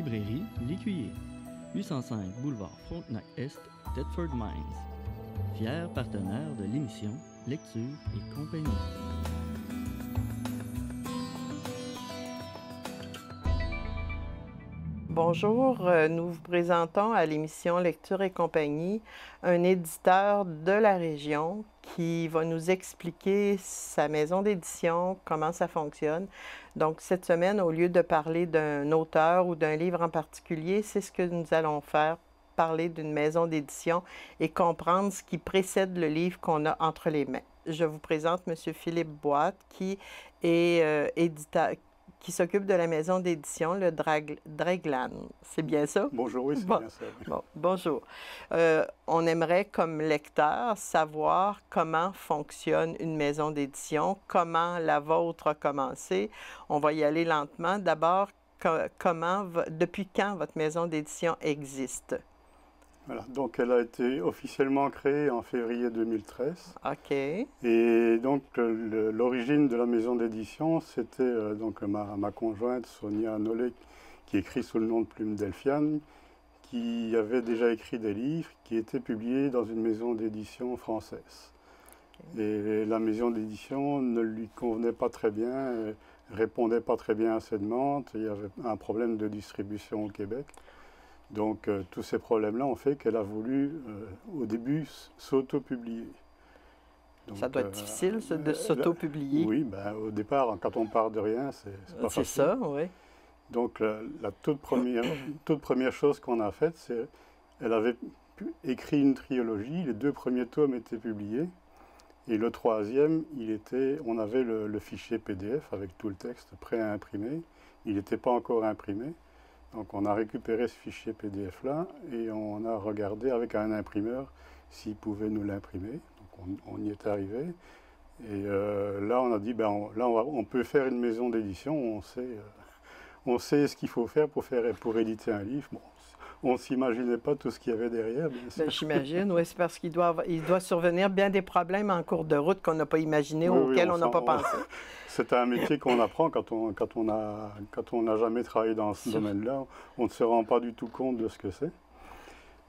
Librairie L'Écuyer, 805 boulevard Frontenac-Est, Thetford Mines. Fier partenaire de l'émission Lecture et compagnie. Bonjour, nous vous présentons à l'émission Lecture et compagnie un éditeur de la région qui va nous expliquer sa maison d'édition, comment ça fonctionne. Donc cette semaine, au lieu de parler d'un auteur ou d'un livre en particulier, c'est ce que nous allons faire, parler d'une maison d'édition et comprendre ce qui précède le livre qu'on a entre les mains. Je vous présente M. Philippe Boite qui est éditeur, qui s'occupe de la maison d'édition, le Dreglan. C'est bien ça? Bonjour, oui, c'est bien ça. Oui. Bon, bonjour. On aimerait, comme lecteur, savoir comment fonctionne une maison d'édition, comment la vôtre a commencé. On va y aller lentement. D'abord, depuis quand votre maison d'édition existe? Voilà, donc elle a été officiellement créée en février 2013. OK. Et donc l'origine de la maison d'édition, c'était donc ma conjointe Sonia Nollet, qui écrit sous le nom de Plume Delphiane, qui avait déjà écrit des livres qui étaient publiés dans une maison d'édition française. Okay. Et la maison d'édition ne lui convenait pas très bien, répondait pas très bien à ses demandes. Il y avait un problème de distribution au Québec. Donc tous ces problèmes-là ont fait qu'elle a voulu, au début, s'auto-publier. Ça doit être difficile de s'auto-publier. Oui, ben, au départ, quand on part de rien, c'est pas facile. C'est ça, oui. Donc la toute première chose qu'on a faite, c'est qu'elle avait écrit une trilogie, les 2 premiers tomes étaient publiés, et le 3e, on avait le fichier PDF avec tout le texte prêt à imprimer. Il n'était pas encore imprimé. Donc on a récupéré ce fichier PDF-là et on a regardé avec un imprimeur s'il pouvait nous l'imprimer. Donc on y est arrivé. Et là on a dit, on peut faire une maison d'édition, on sait ce qu'il faut faire pour éditer un livre. Bon, on ne s'imaginait pas tout ce qu'il y avait derrière, bien sûr. J'imagine, oui, c'est parce qu'il doit survenir bien des problèmes en cours de route qu'on n'a pas imaginé, auxquels on n'a pas pensé. C'est un métier qu'on apprend quand on n'a jamais travaillé dans ce domaine-là. On ne se rend pas du tout compte de ce que c'est.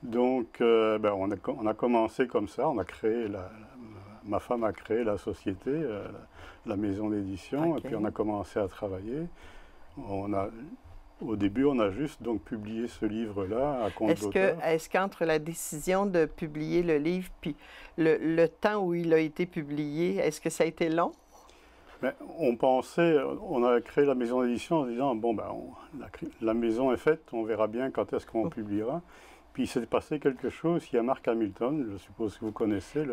Donc, on a commencé comme ça. On a créé ma femme a créé la société, la maison d'édition, okay. Et puis on a commencé à travailler. Au début, on a juste donc publié ce livre-là à compte d'auteur. Est-ce qu'entre la décision de publier le livre puis le temps où il a été publié, est-ce que ça a été long? On a créé la maison d'édition en se disant, la maison est faite, on verra bien quand est-ce qu'on publiera. Puis il s'est passé quelque chose, il y a Mark Hamilton, je suppose que vous connaissez,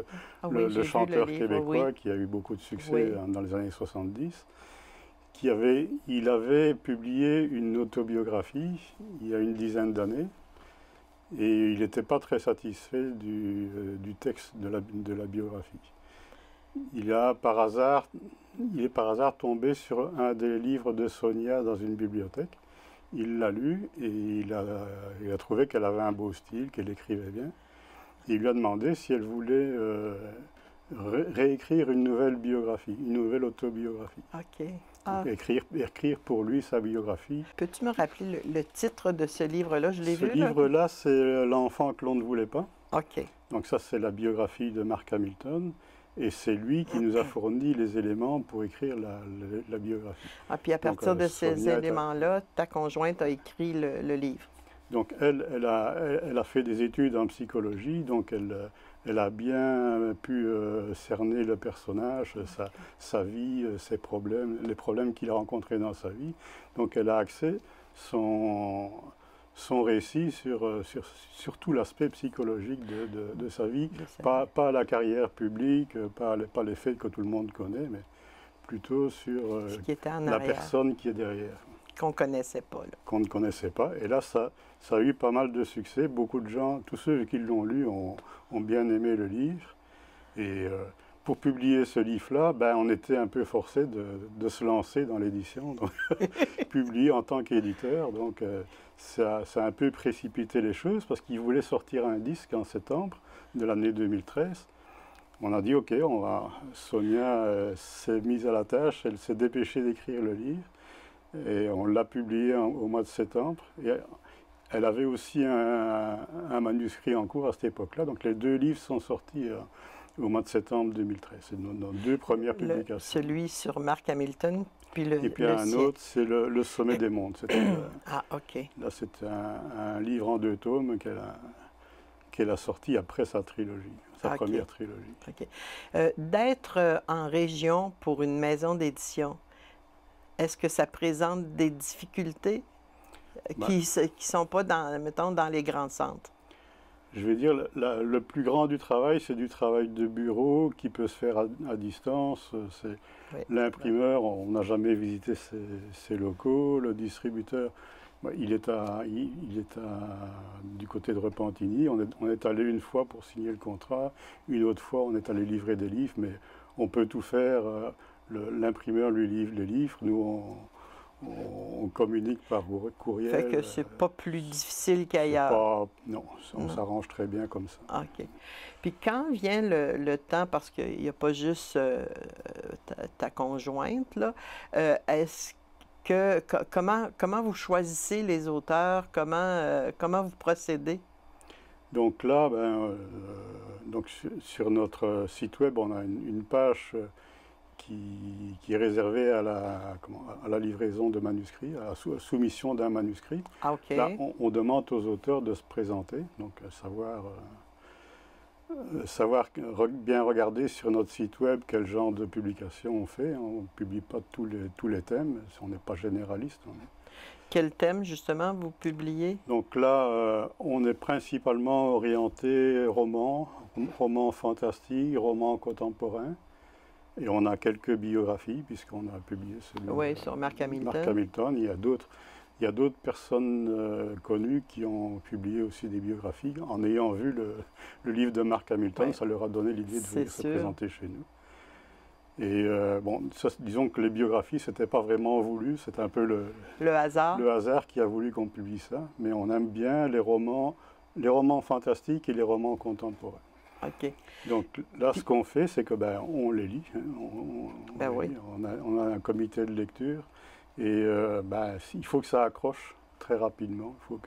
le chanteur québécois qui a eu beaucoup de succès dans les années 70. Il avait publié une autobiographie il y a une dizaine d'années et il n'était pas très satisfait du texte de la biographie. Il est par hasard tombé sur un des livres de Sonia dans une bibliothèque. Il l'a lu et il a trouvé qu'elle avait un beau style, qu'elle écrivait bien. Et il lui a demandé si elle voulait réécrire une nouvelle biographie, une nouvelle autobiographie. OK. Donc, écrire pour lui sa biographie. Peux-tu me rappeler le titre de ce livre-là? Je l'ai vu. Ce livre-là, c'est L'enfant que l'on ne voulait pas. OK. Donc ça, c'est la biographie de Mark Hamilton. Et c'est lui qui nous a fourni les éléments pour écrire la biographie. Ah, puis à partir de ces éléments-là, ta conjointe a écrit le livre. Donc elle a fait des études en psychologie, donc elle a bien pu cerner le personnage, sa vie, ses problèmes, les problèmes qu'il a rencontrés dans sa vie. Donc elle a axé son récit sur tout l'aspect psychologique de sa vie, pas la carrière publique, pas les faits que tout le monde connaît, mais plutôt sur la personne qui est derrière. Qu'on ne connaissait pas. Qu'on ne connaissait pas. Et là, ça a eu pas mal de succès. Beaucoup de gens, tous ceux qui l'ont lu, ont bien aimé le livre. Et pour publier ce livre-là, on était un peu forcé de se lancer dans l'édition, publier en tant qu'éditeur. Donc ça a un peu précipité les choses parce qu'il voulait sortir un disque en septembre de l'année 2013. On a dit OK, Sonia s'est mise à la tâche, elle s'est dépêchée d'écrire le livre. Et on l'a publiée au mois de septembre. Et elle avait aussi un manuscrit en cours à cette époque-là. Donc les deux livres sont sortis au mois de septembre 2013. C'est nos deux premières publications. Celui sur Mark Hamilton, puis et puis un autre, c'est le Sommet des mondes. Ah, OK. Là, c'est un livre en 2 tomes qu'elle a sorti après sa trilogie, sa première trilogie. OK. D'être en région pour une maison d'édition, est-ce que ça présente des difficultés qui ne sont pas, mettons, dans les grands centres? Je vais dire, le plus grand du travail, c'est du travail de bureau qui peut se faire à distance. C'est l'imprimeur, on n'a jamais visité ses locaux. Le distributeur, il est du côté de Repentigny. On est allé une fois pour signer le contrat. Une autre fois, on est allé livrer des livres. Mais on peut tout faire. L'imprimeur lui livre les livres. Nous, on communique par courriel. Fait que c'est pas plus difficile qu'ailleurs. Non, on s'arrange très bien comme ça. OK. Puis quand vient le temps, parce qu'il n'y a pas juste ta conjointe, là, est-ce que comment vous choisissez les auteurs? Comment vous procédez? Donc là, donc sur notre site web, on a une page qui est réservé à la livraison de manuscrits, à la soumission d'un manuscrit. Ah, OK. Là, on demande aux auteurs de se présenter, donc savoir bien regarder sur notre site web quel genre de publication on fait. On ne publie pas tous les thèmes, on n'est pas généraliste. Quel thème, justement, vous publiez? Donc là, on est principalement orienté roman fantastique, roman contemporain. Et on a quelques biographies, puisqu'on a publié celui sur Mark Hamilton. Mark Hamilton. Il y a d'autres personnes connues qui ont publié aussi des biographies. En ayant vu le livre de Mark Hamilton, ça leur a donné l'idée de venir se présenter chez nous. Et disons que les biographies, ce n'était pas vraiment voulu, c'était un peu le hasard. Le hasard qui a voulu qu'on publie ça. Mais on aime bien les romans fantastiques et les romans contemporains. OK. Donc là, ce qu'on fait, c'est que on les lit. On a un comité de lecture et il faut que ça accroche très rapidement. Il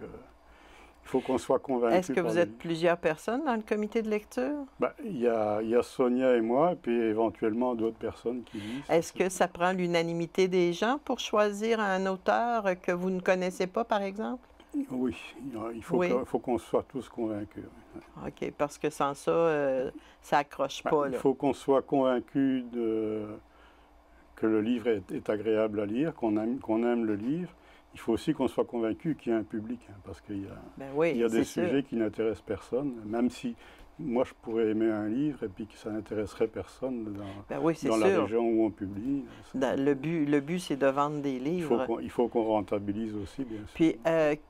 faut qu'on soit convaincu. Est-ce que vous êtes plusieurs personnes dans le comité de lecture? Il y a Sonia et moi, et puis éventuellement d'autres personnes qui lisent. Est-ce que ça prend l'unanimité des gens pour choisir un auteur que vous ne connaissez pas, par exemple? Oui, il faut qu'on soit tous convaincus. OK, parce que sans ça, ça accroche pas. Il faut qu'on soit convaincu que le livre est agréable à lire, qu'on aime le livre. Il faut aussi qu'on soit convaincu qu'il y a un public, parce qu'il y a des sujets qui n'intéressent personne, même si moi je pourrais aimer un livre et puis que ça n'intéresserait personne dans la région où on publie. Le but, c'est de vendre des livres. Il faut qu'on rentabilise aussi, bien sûr. Puis,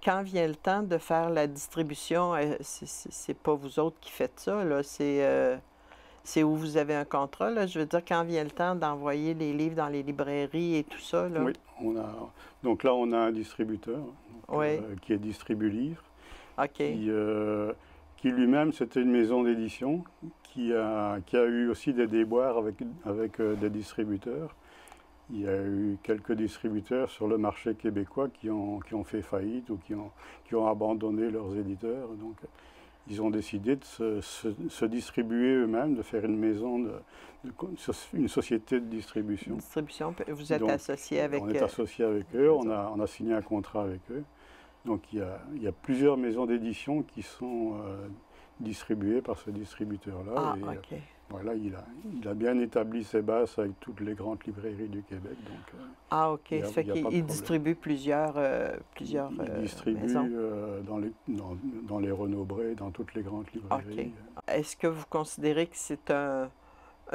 quand vient le temps de faire la distribution, c'est pas vous autres qui faites ça, là, c'est où vous avez un contrat, là. Je veux dire, quand vient le temps d'envoyer les livres dans les librairies et tout ça, là. Oui, donc là, on a un distributeur qui distribue livres. OK. Qui lui-même, c'était une maison d'édition qui a eu aussi des déboires avec des distributeurs. Il y a eu quelques distributeurs sur le marché québécois qui ont fait faillite ou qui ont abandonné leurs éditeurs. Donc, ils ont décidé de se distribuer eux-mêmes, de faire une maison, une société de distribution. Vous êtes associé avec eux? On est associé avec eux, on a signé un contrat avec eux. Donc il y a plusieurs maisons d'édition qui sont distribuées par ce distributeur-là. Ah, OK. Voilà, il a bien établi ses bases avec toutes les grandes librairies du Québec. Donc, OK. Ça fait qu'il distribue plusieurs il distribue maisons. dans les Renaud-Bré, dans toutes les grandes librairies. OK. Est-ce que vous considérez que c'est un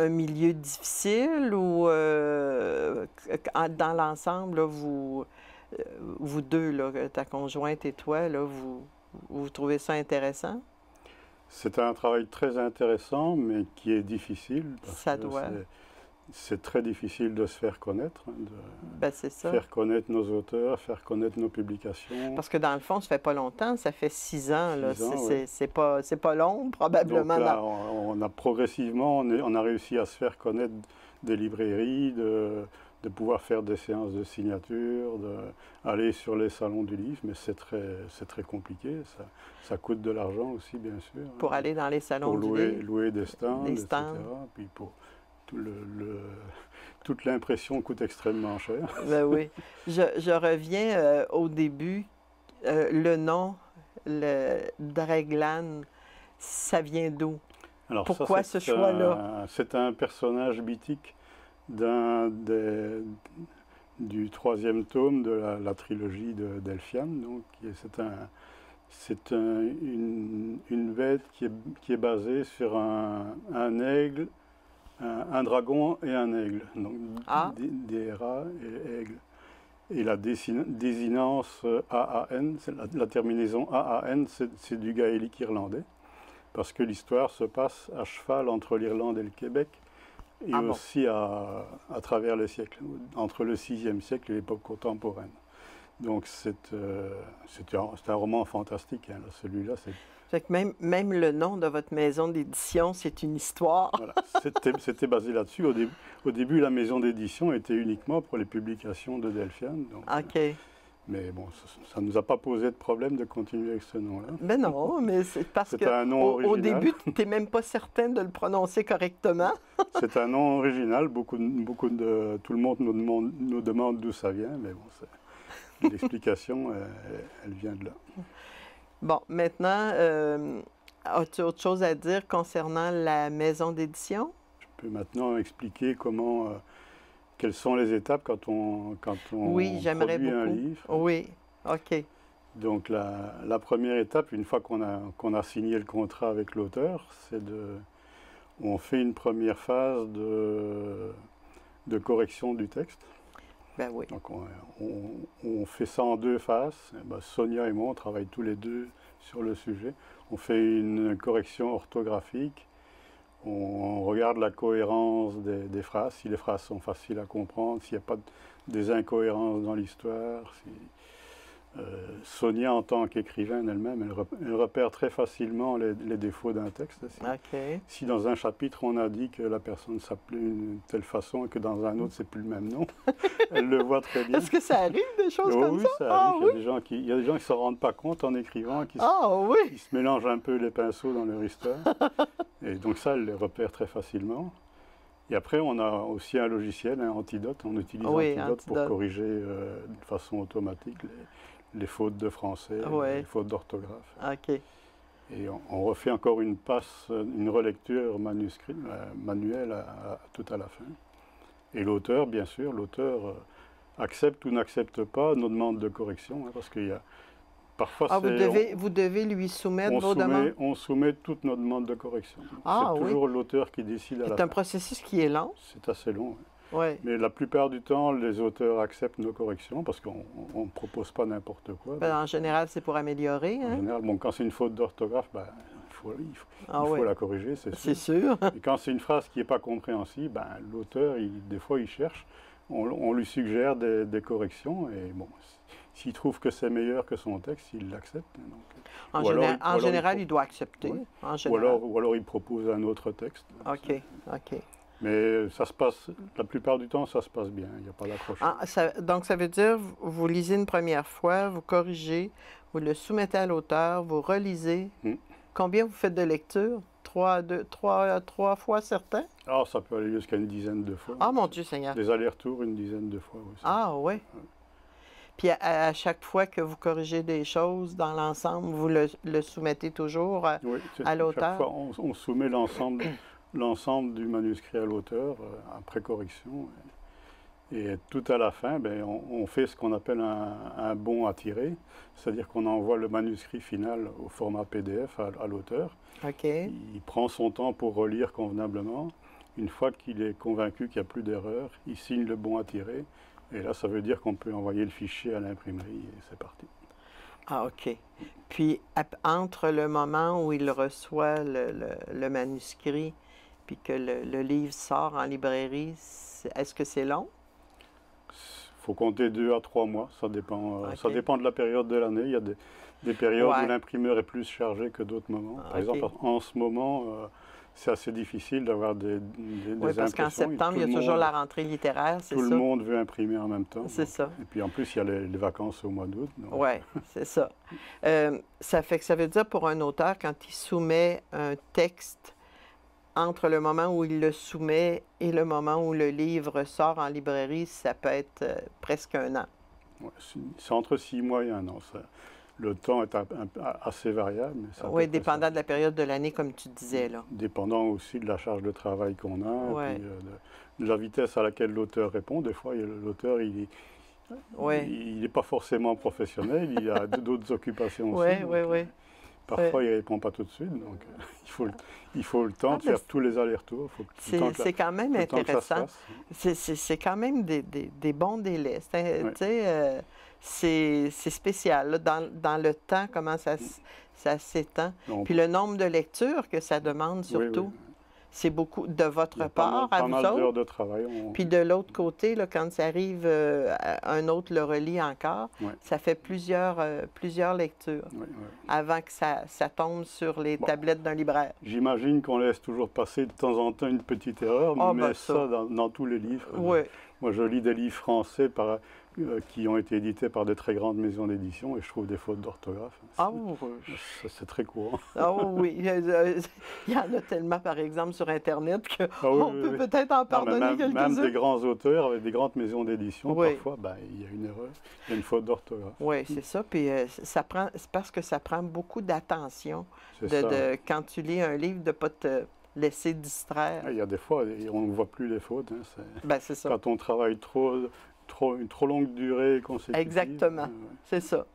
milieu difficile ou dans l'ensemble, là, vous deux, là, ta conjointe et toi, là, vous trouvez ça intéressant? C'est un travail très intéressant, mais qui est difficile. Ça doit. C'est très difficile de se faire connaître, c'est ça. Faire connaître nos auteurs, faire connaître nos publications. Parce que dans le fond, ça fait pas longtemps, ça fait 6 ans. C'est pas long, probablement. Donc là, on a progressivement, on a réussi à se faire connaître des librairies, de pouvoir faire des séances de signature, d'aller sur les salons du livre, mais c'est très compliqué. Ça coûte de l'argent aussi, bien sûr. Pour aller dans les salons du livre. Pour louer des stands, les stands. etc. Puis pour toute l'impression coûte extrêmement cher. Ben oui. Je reviens au début. Le nom, le Dreglan, ça vient d'où? Alors pourquoi ce choix-là? C'est un personnage mythique du 3e tome de la trilogie d'Elfian. Donc, c'est une bête qui est basée sur un aigle, un dragon et un aigle. Donc, des rats et aigles. Et la désinence AAN, la terminaison AAN, c'est du gaélique irlandais. Parce que l'histoire se passe à cheval entre l'Irlande et le Québec, et aussi à travers les siècles, entre le 6e siècle et l'époque contemporaine. Donc c'est un roman fantastique, hein, celui-là. Fait que même le nom de votre maison d'édition, c'est une histoire. Voilà, c'était basé là-dessus. Au début, la maison d'édition était uniquement pour les publications de Delphian. Donc, OK. Mais bon, ça ne nous a pas posé de problème de continuer avec ce nom-là. Ben non, mais c'est parce que au début, tu n'es même pas certain de le prononcer correctement. C'est un nom original. Tout le monde nous demande d'où ça vient, mais bon, l'explication, elle vient de là. Bon, maintenant, as-tu autre chose à dire concernant la maison d'édition? Je peux maintenant expliquer quelles sont les étapes quand on oui, j'aimerais produit beaucoup. un livre. Oui, OK. Donc la première étape, une fois qu'on a signé le contrat avec l'auteur, on fait une première phase de correction du texte. Ben oui. Donc on fait ça en 2 phases. Sonia et moi, on travaille tous les deux sur le sujet. On fait une correction orthographique. On regarde la cohérence des phrases, si les phrases sont faciles à comprendre, s'il n'y a pas des incohérences dans l'histoire. Sonia, en tant qu'écrivaine elle-même, elle repère très facilement les défauts d'un texte. Si dans un chapitre, on a dit que la personne s'appelait d'une telle façon et que dans un autre, c'est plus le même nom, elle le voit très bien. Est-ce que ça arrive, des choses comme oui, ça? Ça arrive. Il y a des gens qui ne se rendent pas compte en écrivant, qui se mélangent un peu les pinceaux dans leur histoire. Et donc ça, elle les repère très facilement. Et après, on a aussi un logiciel, un Antidote. On utilise Antidote pour corriger de façon automatique les fautes de français, les fautes d'orthographe. OK. Et on refait encore une relecture manuelle tout à la fin. Et l'auteur, bien sûr, accepte ou n'accepte pas nos demandes de correction, hein, parce qu'il y a parfois... vous devez lui soumettre vos demandes? On soumet toutes nos demandes de correction. C'est toujours l'auteur qui décide à la fin. C'est un processus qui est long? C'est assez long, oui. Ouais. Mais la plupart du temps, les auteurs acceptent nos corrections parce qu'on ne propose pas n'importe quoi. En général, c'est pour améliorer. Hein? En général, quand c'est une faute d'orthographe, il faut la corriger, c'est sûr. C'est sûr. Et quand c'est une phrase qui n'est pas compréhensible, l'auteur, des fois, il cherche. On lui suggère des corrections et bon, s'il trouve que c'est meilleur que son texte, il l'accepte. En général, il doit accepter. Oui. En général. Ou alors il propose un autre texte. OK. Mais la plupart du temps, ça se passe bien, il n'y a pas d'accrochage. Donc, ça veut dire, vous lisez une première fois, vous corrigez, vous le soumettez à l'auteur, vous relisez. Combien vous faites de lecture? 3 fois certains? Ah, ça peut aller jusqu'à une dizaine de fois. Ah, mon Dieu Seigneur! Des allers-retours, une dizaine de fois aussi. Ah, oui. Puis à chaque fois que vous corrigez des choses dans l'ensemble, vous le soumettez toujours à l'auteur? Chaque fois, on soumet l'ensemble du manuscrit à l'auteur après correction. Et tout à la fin, on fait ce qu'on appelle un bon à tirer, c'est-à-dire qu'on envoie le manuscrit final au format PDF à l'auteur. OK. Il prend son temps pour relire convenablement. Une fois qu'il est convaincu qu'il n'y a plus d'erreur, il signe le bon à tirer. Et là, ça veut dire qu'on peut envoyer le fichier à l'imprimerie et c'est parti. Ah, OK. Puis, entre le moment où il reçoit le manuscrit puis que le livre sort en librairie, est-ce que c'est long? Il faut compter 2 à 3 mois, ça dépend de la période de l'année. Il des périodes Ouais. où l'imprimeur est plus chargé que d'autres moments. Par OK. exemple, en ce moment, c'est assez difficile d'avoir des Oui, parce qu'en impressions. septembre, il y a toujours la rentrée littéraire, c'est Tout ça? le monde veut imprimer en même temps. C'est donc. ça. Et puis en plus, il y a les vacances au mois d'août. Oui, c'est ça. Ça fait que ça veut dire pour un auteur, quand il soumet un texte, entre le moment où il le soumet et le moment où le livre sort en librairie, ça peut être presque un an. Ouais, c'est entre 6 mois et 1 an. Le temps est assez variable. Mais c'est à peu Oui, près dépendant ça. de la période de l'année, comme tu disais, là. Dépendant aussi de la charge de travail qu'on a, Ouais. et puis, de la vitesse à laquelle l'auteur répond. Des fois, l'auteur, il Oui, n'est pas forcément professionnel, il a d'autres occupations aussi. oui, donc, oui, oui. Parfois, il ne répond pas tout de suite. Donc, il faut le temps de mais faire tous les allers-retours. c'est quand même le temps que ça se intéressant. fasse. C'est quand même des bons délais. Ouais. Tu sais, c'est spécial, là, dans le temps, comment ça s'étend. Donc, Puis le nombre de lectures que ça demande, oui, surtout, oui. c'est beaucoup de votre Il y a part, à pas vous mal d'heures autres. de travail. Puis de l'autre côté, là, quand ça arrive, un autre le relit encore, Ouais. ça fait plusieurs lectures Ouais, ouais. avant que ça tombe sur les Bon. tablettes d'un libraire. J'imagine qu'on laisse toujours passer de temps en temps une petite erreur, Ah, mais ben ça. ça dans tous les livres. Oui, Moi, je lis des livres français qui ont été édités par des très grandes maisons d'édition et je trouve des fautes d'orthographe. ah, C'est très courant. ah oui, il y en a tellement, par exemple, sur Internet qu'on Ah oui, peut oui. peut-être en Non, mais pardonner même des quelques-uns. grands auteurs avec des grandes maisons d'édition, Oui. parfois, il y a une erreur, il y a une faute d'orthographe. Oui, c'est ça. Puis c'est parce que ça prend beaucoup d'attention C'est ça. quand tu lis un livre, de ne pas te laisser distraire. Il y a des fois, on ne voit plus les fautes. Hein, Ben, c'est ça. quand on travaille une trop longue durée consécutive. Exactement. Ouais. C'est ça.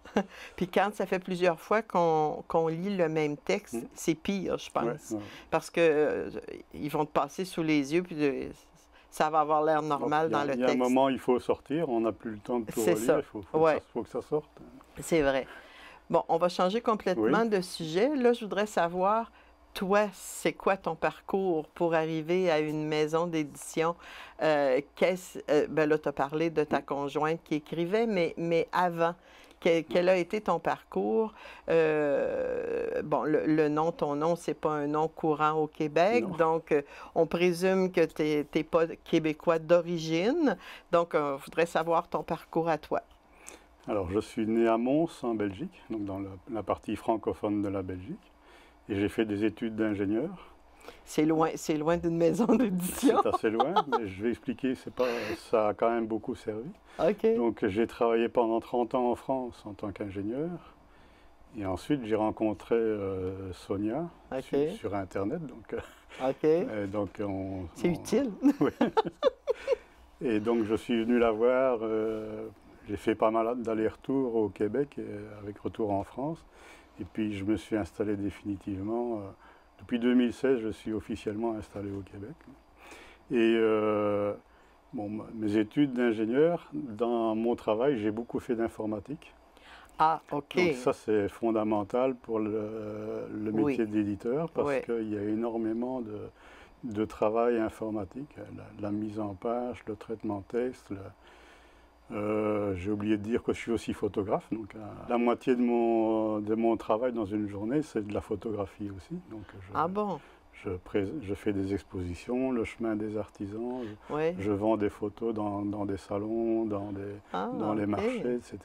Puis quand ça fait plusieurs fois qu'on lit le même texte, c'est pire, je pense. Ouais, ouais. Parce que ils vont te passer sous les yeux, puis ça va avoir l'air normal dans le Il y a un texte. moment, il faut sortir, on n'a plus le temps de tout C'est relire, ça. il faut Ouais. que ça sorte. C'est vrai. Bon, on va changer complètement Oui. de sujet. Là, je voudrais savoir, toi, c'est quoi ton parcours pour arriver à une maison d'édition? Ben là, tu as parlé de ta conjointe qui écrivait, mais avant, quel a été ton parcours? Bon, ton nom, c'est pas un nom courant au Québec, Non. donc on présume que tu n'es pas québécois d'origine. Donc, je voudrais savoir ton parcours à toi. Alors, je suis né à Mons, en Belgique, donc dans la partie francophone de la Belgique, et j'ai fait des études d'ingénieur. C'est loin d'une maison d'édition. C'est assez loin, mais je vais expliquer, ça a quand même beaucoup servi. OK. Donc, j'ai travaillé pendant 30 ans en France en tant qu'ingénieur, et ensuite j'ai rencontré Sonia OK. sur Internet. OK. C'est utile. Oui. Et donc, je suis venu la voir. J'ai fait pas mal d'allers-retours au Québec, avec retour en France. Et puis, je me suis installé définitivement. Depuis 2016, je suis officiellement installé au Québec. Et mes études d'ingénieur, dans mon travail, j'ai beaucoup fait d'informatique. Ah, OK. Donc ça, c'est fondamental pour le métier d'éditeur parce qu'il y a énormément de travail informatique. La mise en page, le traitement de texte. J'ai oublié de dire que je suis aussi photographe. Donc la moitié de mon travail dans une journée, c'est de la photographie aussi. Donc, Ah bon? je fais des expositions, le chemin des artisans. Oui. Je vends des photos dans des salons, dans les marchés, etc.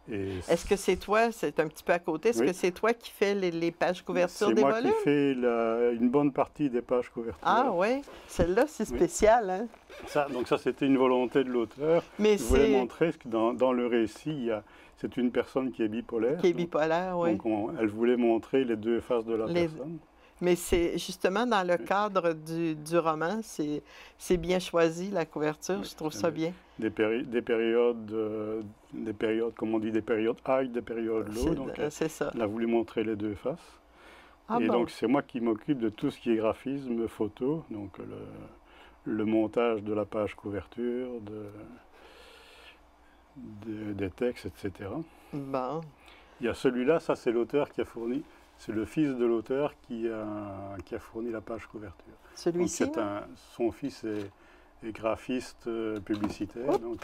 Est-ce que c'est toi, c'est un petit peu à côté, est-ce que c'est toi qui fais les pages couverture des volumes? C'est moi qui fais une bonne partie des pages couverture. Ah oui, celle-là, c'est spécial, hein? Donc ça, c'était une volonté de l'auteur. Mais je voulais montrer que dans le récit, c'est une personne qui est bipolaire. Qui est bipolaire, oui. Donc elle voulait montrer les deux faces de la personne. Mais c'est justement dans le cadre du roman, c'est bien choisi, la couverture, je trouve ça bien. Des périodes, comme on dit, des périodes high, des périodes low. Donc c'est ça. Elle a voulu montrer les deux faces. Donc c'est moi qui m'occupe de tout ce qui est graphisme, photo, donc le montage de la page couverture, des textes, etc. Bon. Il y a celui-là, ça c'est l'auteur qui a fourni. C'est le fils de l'auteur qui a fourni la page couverture. Celui-ci? Son fils est graphiste publicitaire, donc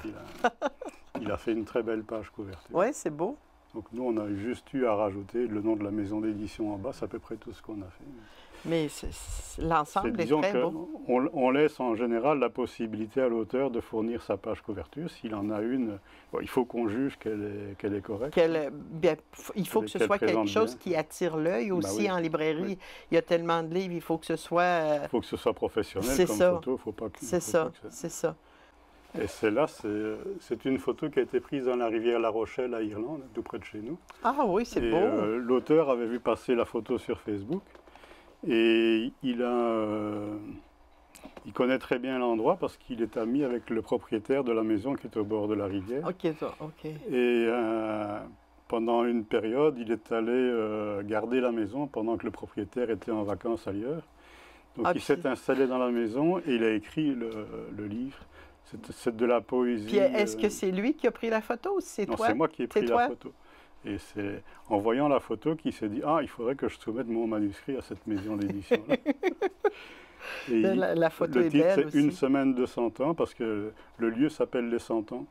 il a fait une très belle page couverture. Oui, c'est beau. Donc nous, on a juste eu à rajouter le nom de la maison d'édition en bas, c'est à peu près tout ce qu'on a fait. Mais l'ensemble est très beau. On laisse en général la possibilité à l'auteur de fournir sa page couverture. S'il en a une, bon, il faut qu'on juge qu'elle est correcte. Il faut que ce soit quelque chose qui attire l'œil aussi. Oui. En librairie. Oui. Il y a tellement de livres, il faut que ce soit... Il faut que ce soit professionnel comme photo. Faut pas que, c'est ça, c'est ça. Et celle-là, c'est une photo qui a été prise dans la rivière La Rochelle à Irlande, tout près de chez nous. Ah oui, c'est beau. L'auteur avait vu passer la photo sur Facebook et il connaît très bien l'endroit parce qu'il est ami avec le propriétaire de la maison qui est au bord de la rivière. OK, ça, OK. Et pendant une période, il est allé garder la maison pendant que le propriétaire était en vacances ailleurs. Donc il s'est installé dans la maison et il a écrit le livre. C'est de la poésie. Puis est-ce que c'est lui qui a pris la photo ou c'est toi? Non, c'est moi qui ai pris la photo. Et c'est en voyant la photo qu'il s'est dit « Ah, il faudrait que je soumette mon manuscrit à cette maison d'édition-là. » La photo est belle aussi. Le titre, c'est « Une semaine de 100 ans » parce que le lieu s'appelle les 100 ans.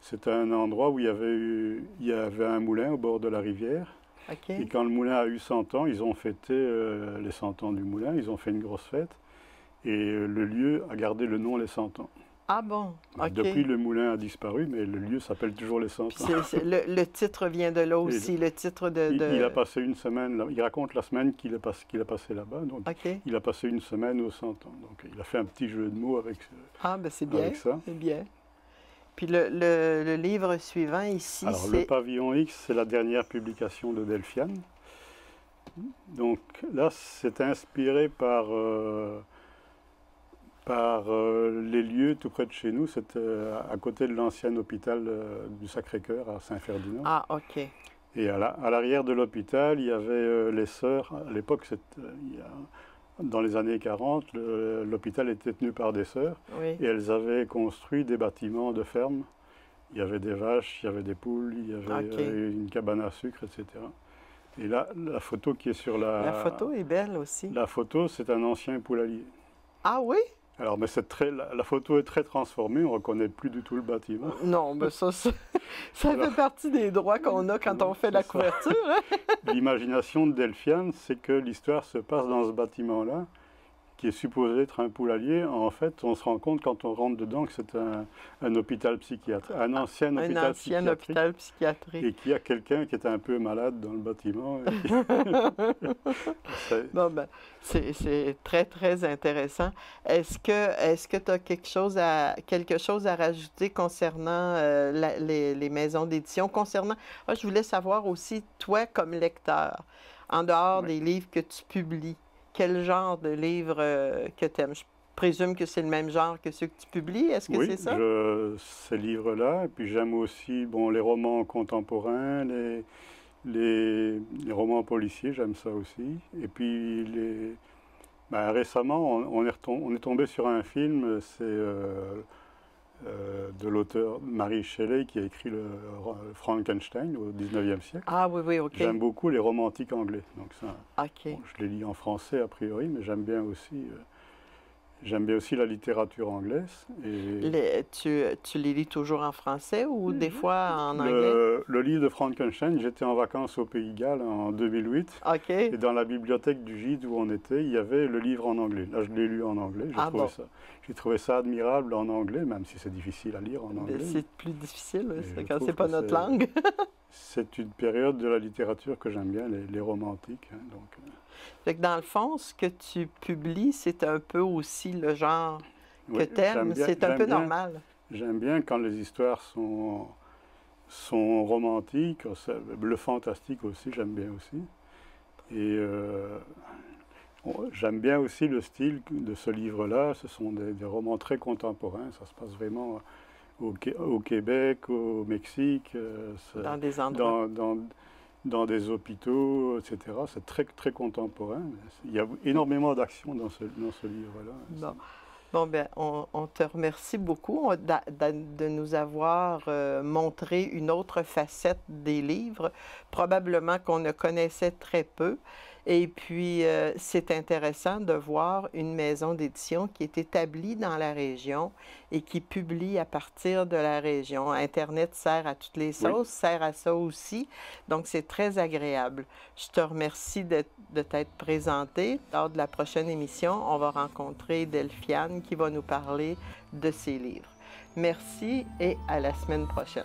C'est un endroit où il y avait un moulin au bord de la rivière. Okay. Et quand le moulin a eu 100 ans, ils ont fêté les 100 ans du moulin. Ils ont fait une grosse fête. Et le lieu a gardé le nom les 100 ans. Ah bon? OK. Depuis, le moulin a disparu, mais le lieu s'appelle toujours les 100 ans. Le titre vient de là aussi, le titre de... Il a passé une semaine, là, il raconte la semaine qu'il a passé là-bas, donc il a passé une semaine aux 100 ans. Donc il a fait un petit jeu de mots avec, c'est bien, avec ça. C'est bien. Puis le livre suivant ici, alors, Le Pavillon X, c'est la dernière publication de Delphiane. Donc là, c'est inspiré par les lieux tout près de chez nous. C'était à côté de l'ancien hôpital du Sacré-Cœur à Saint-Ferdinand. Ah, OK. Et à l'arrière de l'hôpital, il y avait les sœurs. À l'époque, dans les années 40, l'hôpital était tenu par des sœurs. Oui. Et elles avaient construit des bâtiments de ferme. Il y avait des vaches, il y avait des poules, il y avait une cabane à sucre, etc. Et là, la photo qui est sur La photo est belle aussi. La photo, c'est un ancien poulailler. Ah oui? Alors, mais la photo est très transformée, on ne reconnaît plus du tout le bâtiment. Non, mais ça fait partie des droits qu'on a quand on fait la couverture. Hein? L'imagination de Delphiane, c'est que l'histoire se passe dans ce bâtiment-là, qui est supposé être un poulailler. En fait, on se rend compte quand on rentre dedans que c'est un hôpital psychiatrique, un ancien hôpital psychiatrique. Et qu'il y a quelqu'un qui est un peu malade dans le bâtiment. Bon, ben, c'est très, très intéressant. Est-ce que tu as quelque chose à rajouter concernant les maisons d'édition? Moi, je voulais savoir aussi, toi, comme lecteur, en dehors des livres que tu publies, quel genre de livre que tu aimes? Je présume que c'est le même genre que ceux que tu publies. Est-ce que c'est ça? Oui, ces livres-là. Et puis j'aime aussi les romans contemporains, les romans policiers, j'aime ça aussi. Et puis récemment, on est tombé sur un film, c'est de l'auteur Mary Shelley qui a écrit le Frankenstein au 19e siècle. Ah oui, oui, OK. J'aime beaucoup les romantiques anglais. Donc ça, OK. Bon, je les lis en français a priori, mais j'aime bien aussi la littérature anglaise. Et tu les lis toujours en français ou des fois en anglais? Le livre de Frankenstein, j'étais en vacances au Pays de Galles en 2008. OK. Et dans la bibliothèque du gîte où on était, il y avait le livre en anglais. Là, je l'ai lu en anglais. J'ai trouvé ça admirable en anglais, même si c'est difficile à lire en anglais. C'est plus difficile quand c'est pas notre langue. C'est une période de la littérature que j'aime bien, les romantiques. Hein, donc, fait que dans le fond, ce que tu publies, c'est un peu aussi le genre que tu aimes. C'est un peu normal. J'aime bien quand les histoires sont romantiques. Le fantastique aussi, j'aime bien aussi. Et j'aime bien aussi le style de ce livre-là. Ce sont des romans très contemporains. Ça se passe vraiment au Québec, au Mexique. Dans des endroits. Dans des hôpitaux, etc. C'est très, très contemporain. Il y a énormément d'action dans ce livre-là. Bon, ben, on te remercie beaucoup de nous avoir montré une autre facette des livres, probablement qu'on ne connaissait très peu. Et puis, c'est intéressant de voir une maison d'édition qui est établie dans la région et qui publie à partir de la région. Internet sert à toutes les sauces, sert à ça aussi. Donc, c'est très agréable. Je te remercie de t'être présenté. Lors de la prochaine émission, on va rencontrer Delphiane qui va nous parler de ses livres. Merci et à la semaine prochaine.